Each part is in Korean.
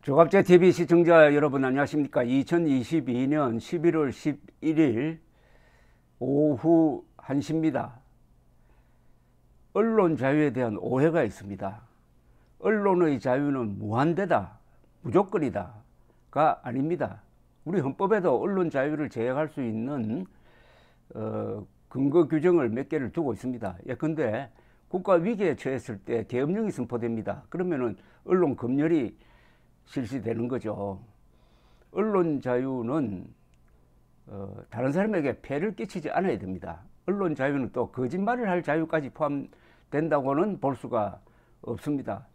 조갑제TV 시청자 여러분 안녕하십니까. 2022년 11월 11일 오후 1시입니다. 언론 자유에 대한 오해가 있습니다. 언론의 자유는 무한대다, 무조건이다가 아닙니다. 우리 헌법에도 언론 자유를 제약할 수 있는 근거 규정을 몇 개를 두고 있습니다. 예컨대 국가 위기에 처했을 때 계엄령이 선포됩니다. 그러면은 언론 검열이 실시되는 거죠. 언론 자유는 다른 사람에게 폐를 끼치지 않아야 됩니다. 언론 자유는 또 거짓말을 할 자유까지 포함된다고는 볼 수가 없습니다.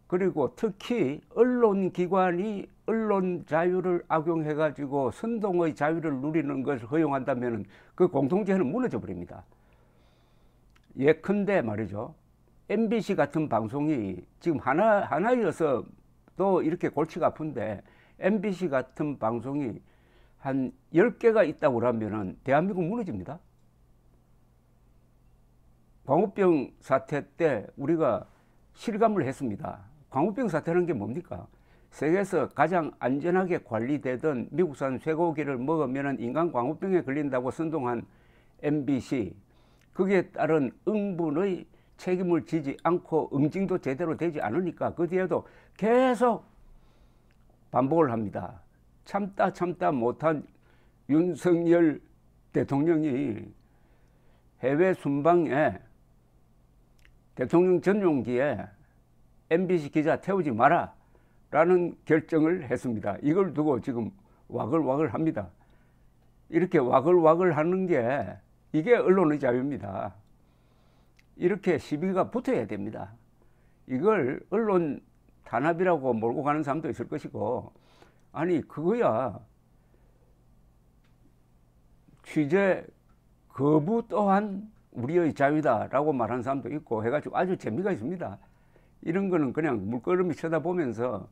그리고 특히 언론기관이 언론 자유를 악용해 가지고 선동의 자유를 누리는 것을 허용한다면 그 공통체는 무너져 버립니다. 예컨대 말이죠, MBC 같은 방송이 지금 하나여서 또 이렇게 골치가 아픈데 MBC 같은 방송이 한 10개가 있다고 하면은 대한민국 무너집니다. 광우병 사태 때 우리가 실감을 했습니다. 광우병 사태라는 게 뭡니까? 세계에서 가장 안전하게 관리되던 미국산 쇠고기를 먹으면 인간 광우병에 걸린다고 선동한 MBC, 거기에 따른 응분의 책임을 지지 않고 응징도 제대로 되지 않으니까 그 뒤에도 계속 반복을 합니다. 참다 못한 윤석열 대통령이 해외 순방에 대통령 전용기에 MBC 기자 태우지 마라 라는 결정을 했습니다. 이걸 두고 지금 와글와글 합니다. 이렇게 와글와글 하는 게 이게 언론의 자유입니다. 이렇게 시비가 붙어야 됩니다. 이걸 언론 탄압이라고 몰고 가는 사람도 있을 것이고, 아니 그거야 취재 거부 또한 우리의 자유다라고 말하는 사람도 있고 해가지고 아주 재미가 있습니다. 이런 거는 그냥 물끄러미 쳐다보면서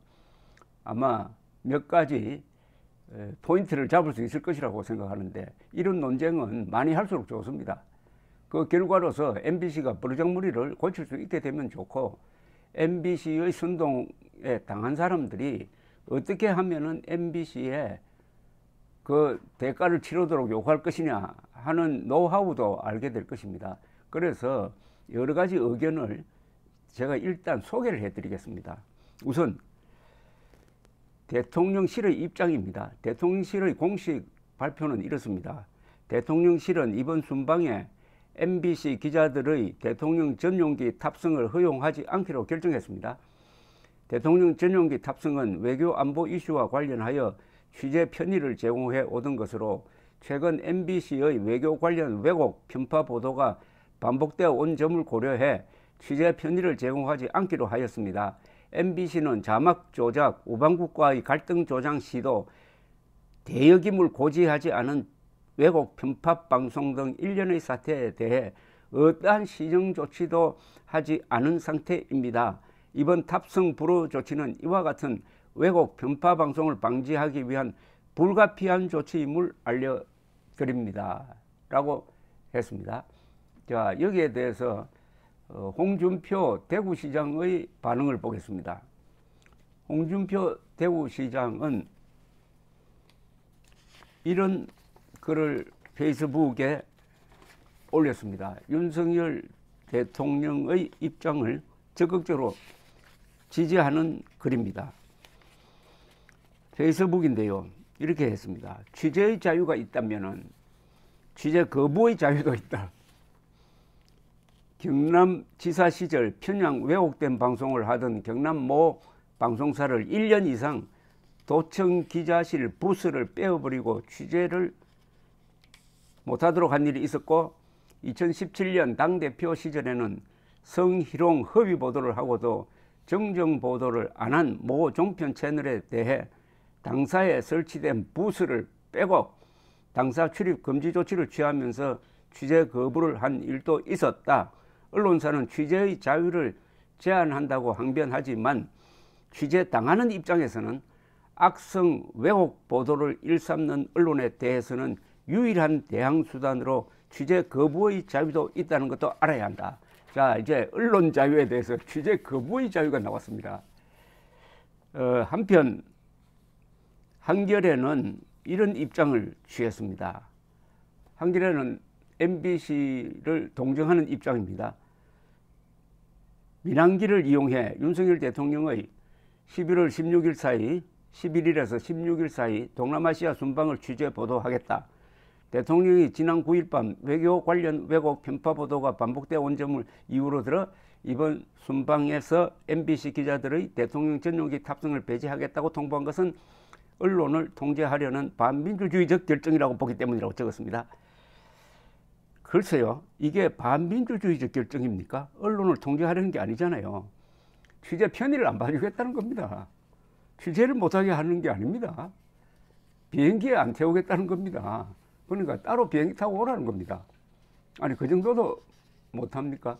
아마 몇 가지 포인트를 잡을 수 있을 것이라고 생각하는데, 이런 논쟁은 많이 할수록 좋습니다. 그 결과로서 MBC가 버르장머리를 고칠 수 있게 되면 좋고, MBC의 선동에 당한 사람들이 어떻게 하면은 MBC에 그 대가를 치르도록 요구할 것이냐 하는 노하우도 알게 될 것입니다. 그래서 여러 가지 의견을 제가 일단 소개를 해드리겠습니다. 우선 대통령실의 입장입니다. 대통령실의 공식 발표는 이렇습니다. 대통령실은 이번 순방에 MBC 기자들의 대통령 전용기 탑승을 허용하지 않기로 결정했습니다. 대통령 전용기 탑승은 외교 안보 이슈와 관련하여 취재 편의를 제공해 오던 것으로, 최근 MBC의 외교 관련 왜곡 편파 보도가 반복되어 온 점을 고려해 취재 편의를 제공하지 않기로 하였습니다. MBC는 자막 조작, 우방국과의 갈등 조장 시도, 대역임을 고지하지 않은 왜곡 편파 방송 등 일련의 사태에 대해 어떠한 시정 조치도 하지 않은 상태입니다. 이번 탑승 불허 조치는 이와 같은 왜곡 편파 방송을 방지하기 위한 불가피한 조치임을 알려드립니다. 라고 했습니다. 자, 여기에 대해서 홍준표 대구시장의 반응을 보겠습니다. 홍준표 대구시장은 이런 글을 페이스북에 올렸습니다. 윤석열 대통령의 입장을 적극적으로 지지하는 글입니다. 페이스북인데요, 이렇게 했습니다. 취재의 자유가 있다면은 취재 거부의 자유도 있다. 경남지사 시절 편향 왜곡된 방송을 하던 경남 모 방송사를 1년 이상 도청 기자실 부스를 빼어버리고 취재를 못하도록 한 일이 있었고, 2017년 당대표 시절에는 성희롱 허위 보도를 하고도 정정 보도를 안 한 모 종편 채널에 대해 당사에 설치된 부스를 빼고 당사 출입 금지 조치를 취하면서 취재 거부를 한 일도 있었다. 언론사는 취재의 자유를 제한한다고 항변하지만 취재당하는 입장에서는 악성 왜곡 보도를 일삼는 언론에 대해서는 유일한 대항 수단으로 취재 거부의 자유도 있다는 것도 알아야 한다. 자, 이제 언론 자유에 대해서 취재 거부의 자유가 나왔습니다. 한편 한겨레는 이런 입장을 취했습니다. 한겨레는 MBC를 동정하는 입장입니다. 민항기를 이용해 윤석열 대통령의 11월 16일 사이 11일에서 16일 사이 동남아시아 순방을 취재 보도하겠다. 대통령이 지난 9일 밤 외교 관련 왜곡 편파 보도가 반복되어 온 점을 이유로 들어 이번 순방에서 MBC 기자들의 대통령 전용기 탑승을 배제하겠다고 통보한 것은 언론을 통제하려는 반민주주의적 결정이라고 보기 때문이라고 적었습니다. 글쎄요, 이게 반민주주의적 결정입니까? 언론을 통제하려는 게 아니잖아요. 취재 편의를 안 봐주겠다는 겁니다. 취재를 못하게 하는 게 아닙니다. 비행기에 안 태우겠다는 겁니다. 그러니까 따로 비행기 타고 오라는 겁니다. 아니, 그 정도도 못합니까?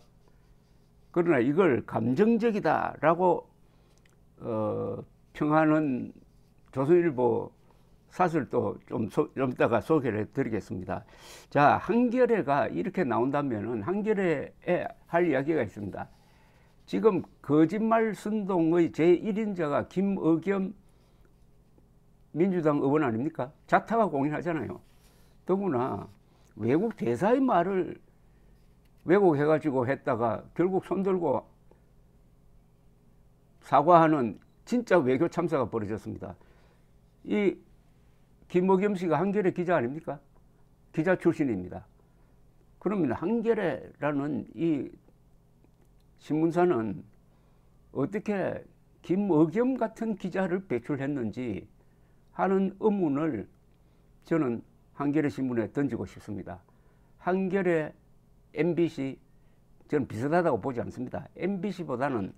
그러나 이걸 감정적이다라고 평하는 조선일보 사설도 좀 이따가 소개를 해드리겠습니다. 자, 한겨레가 이렇게 나온다면은 한겨레에 할 이야기가 있습니다. 지금 거짓말 선동의 제1인자가 김의겸 민주당 의원 아닙니까? 자타가 공인하잖아요. 더구나 외국 대사의 말을 왜곡해가지고 했다가 결국 손들고 사과하는 진짜 외교 참사가 벌어졌습니다. 이 김의겸 씨가 한겨레 기자 아닙니까? 기자 출신입니다. 그러면 한겨레라는 이 신문사는 어떻게 김의겸 같은 기자를 배출했는지 하는 의문을 저는 한겨레 신문에 던지고 싶습니다. 한겨레, MBC 저는 비슷하다고 보지 않습니다. MBC보다는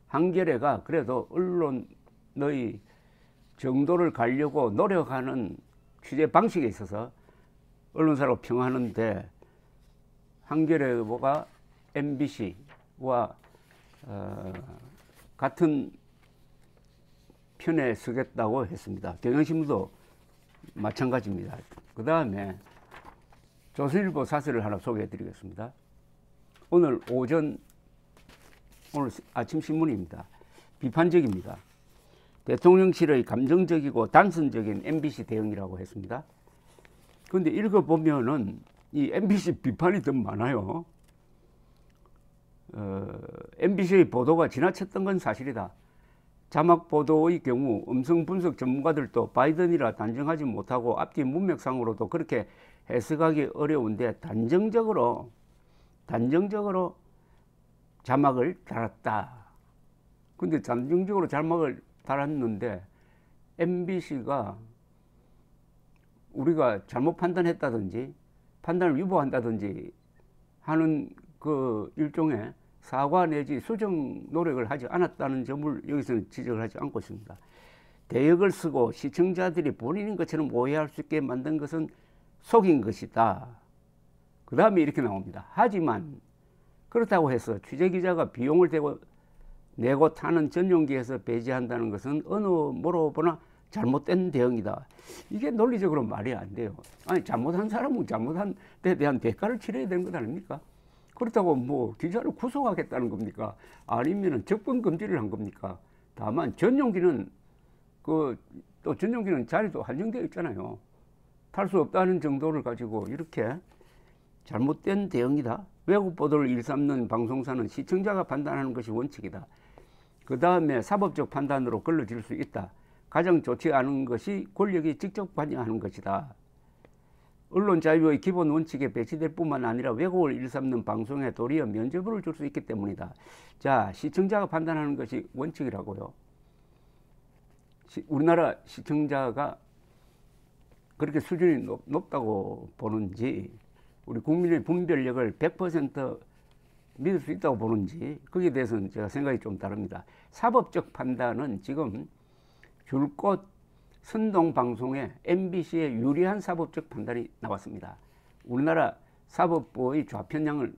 한겨레가 그래도 언론의 정도를 가려고 노력하는 취재 방식에 있어서 언론사로 평하는데 한겨레가 MBC와 같은 편에 서겠다고 했습니다. 경향신문도 마찬가지입니다. 그 다음에 조선일보 사설을 하나 소개해 드리겠습니다. 오늘 아침 신문입니다. 비판적입니다. 대통령실의 감정적이고 단순적인 MBC 대응이라고 했습니다. 그런데 읽어보면은 이 MBC 비판이 더 많아요. MBC의 보도가 지나쳤던 건 사실이다. 자막 보도의 경우 음성 분석 전문가들도 바이든이라 단정하지 못하고 앞뒤 문맥상으로도 그렇게 해석하기 어려운데 단정적으로 자막을 달았다. 근데 단정적으로 자막을 달았는데 MBC가 우리가 잘못 판단했다든지 판단을 위반한다든지 하는 그 일종의 사과 내지 수정 노력을 하지 않았다는 점을 여기서는 지적을 하지 않고 있습니다. 대역을 쓰고 시청자들이 본인인 것처럼 오해할 수 있게 만든 것은 속인 것이다. 그 다음에 이렇게 나옵니다. 하지만 그렇다고 해서 취재기자가 비용을 내고 타는 전용기에서 배제한다는 것은 어느 뭐로 보나 잘못된 대응이다. 이게 논리적으로 말이 안 돼요. 아니, 잘못한 사람은 잘못한 데 대한 대가를 치러야 되는 것 아닙니까? 그렇다고 뭐 기자를 구속하겠다는 겁니까? 아니면은 접근 금지를 한 겁니까? 다만 전용기는 또 전용기는 자리도 한정되어 있잖아요. 탈 수 없다는 정도를 가지고 이렇게 잘못된 대응이다. 외국 보도를 일삼는 방송사는 시청자가 판단하는 것이 원칙이다. 그 다음에 사법적 판단으로 걸러질 수 있다. 가장 좋지 않은 것이 권력이 직접 관여하는 것이다. 언론 자유의 기본 원칙에 배치될 뿐만 아니라 왜곡을 일삼는 방송에 도리어 면죄부를 줄 수 있기 때문이다. 자, 시청자가 판단하는 것이 원칙이라고요. 우리나라 시청자가 그렇게 수준이 높다고 보는지, 우리 국민의 분별력을 100% 믿을 수 있다고 보는지, 거기에 대해서는 제가 생각이 좀 다릅니다. 사법적 판단은 지금 줄곧 선동방송에 MBC에 유리한 사법적 판단이 나왔습니다. 우리나라 사법부의 좌편향을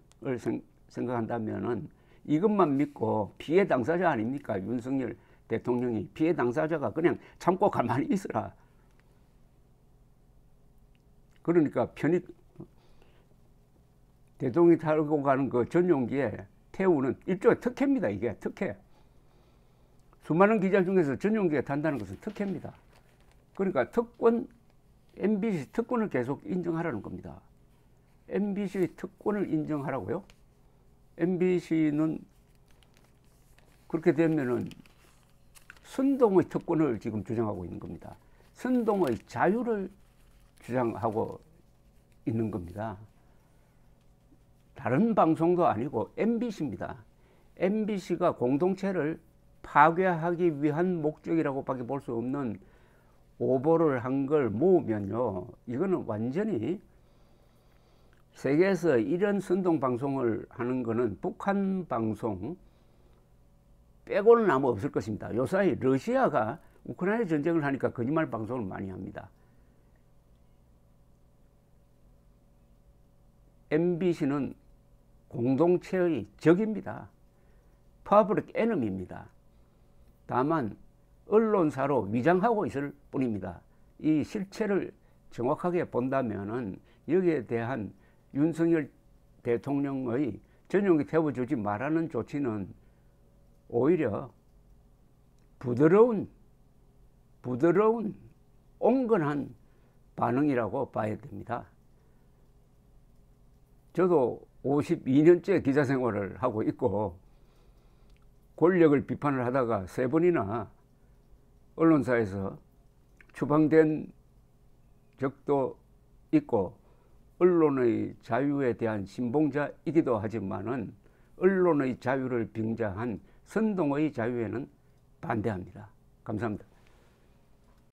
생각한다면은 이것만 믿고 피해 당사자 아닙니까? 윤석열 대통령이 피해 당사자가 그냥 참고 가만히 있으라. 그러니까 편히 대통령이 타고 가는 그 전용기에 태우는 일종의 특혜입니다. 이게 특혜. 수많은 기자 중에서 전용기에 탄다는 것은 특혜입니다. 그러니까 MBC 특권을 계속 인정하라는 겁니다. MBC 특권을 인정하라고요? MBC는 그렇게 되면은 선동의 특권을 지금 주장하고 있는 겁니다. 선동의 자유를 주장하고 있는 겁니다. 다른 방송도 아니고 MBC입니다. MBC가 공동체를 파괴하기 위한 목적이라고밖에 볼 수 없는 오보를 한 걸 모으면요, 이거는 완전히 세계에서 이런 선동 방송을 하는 거는 북한 방송 빼고는 아마 없을 것입니다. 요사이 러시아가 우크라이나 전쟁을 하니까 거짓말 방송을 많이 합니다. MBC는 공동체의 적입니다. 퍼블릭 에너미입니다. 다만 언론사로 위장하고 있을 뿐입니다. 이 실체를 정확하게 본다면은 여기에 대한 윤석열 대통령의 전용기 태워주지 말라는 조치는 오히려 부드러운 온건한 반응이라고 봐야 됩니다. 저도 52년째 기자 생활을 하고 있고 권력을 비판을 하다가 3번이나 언론사에서 추방된 적도 있고 언론의 자유에 대한 신봉자이기도 하지만은 언론의 자유를 빙자한 선동의 자유에는 반대합니다. 감사합니다.